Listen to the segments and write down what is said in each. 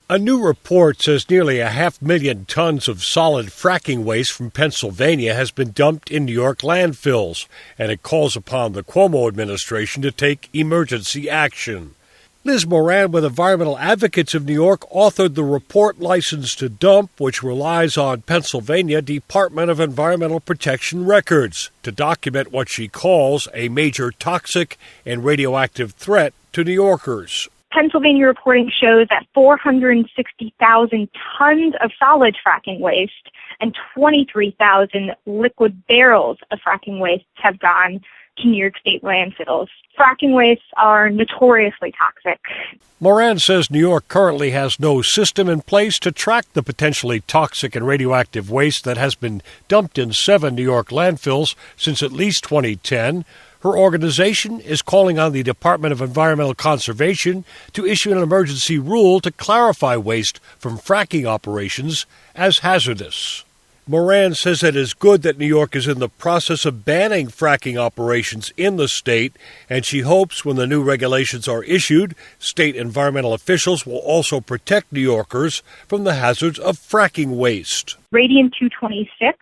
A new report says nearly 500,000 tons of solid fracking waste from Pennsylvania has been dumped in New York landfills, and it calls upon the Cuomo administration to take emergency action. Liz Moran with Environmental Advocates of New York authored the report License to Dump, which relies on Pennsylvania Department of Environmental Protection records to document what she calls a major toxic and radioactive threat to New Yorkers. Pennsylvania reporting shows that 460,000 tons of solid fracking waste and 23,000 liquid barrels of fracking waste have gone to New York State landfills. Fracking wastes are notoriously toxic. Moran says New York currently has no system in place to track the potentially toxic and radioactive waste that has been dumped in 7 New York landfills since at least 2010. Her organization is calling on the Department of Environmental Conservation to issue an emergency rule to clarify waste from fracking operations as hazardous. Moran says it is good that New York is in the process of banning fracking operations in the state, and she hopes when the new regulations are issued, state environmental officials will also protect New Yorkers from the hazards of fracking waste. Radium-226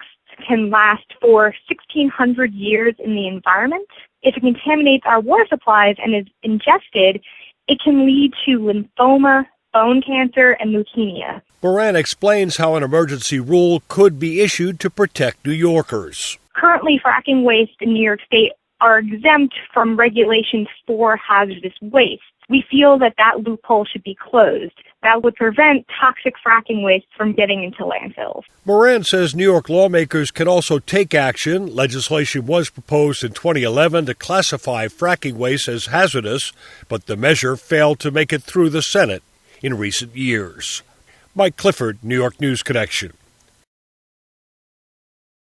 can last for 1,600 years in the environment. If it contaminates our water supplies and is ingested, it can lead to lymphoma, bone cancer, and leukemia. Moran explains how an emergency rule could be issued to protect New Yorkers. Currently, fracking waste in New York State are exempt from regulations for hazardous waste. We feel that loophole should be closed. That would prevent toxic fracking waste from getting into landfills. Moran says New York lawmakers can also take action. Legislation was proposed in 2011 to classify fracking waste as hazardous, but the measure failed to make it through the Senate in recent years. Mike Clifford, New York News Connection.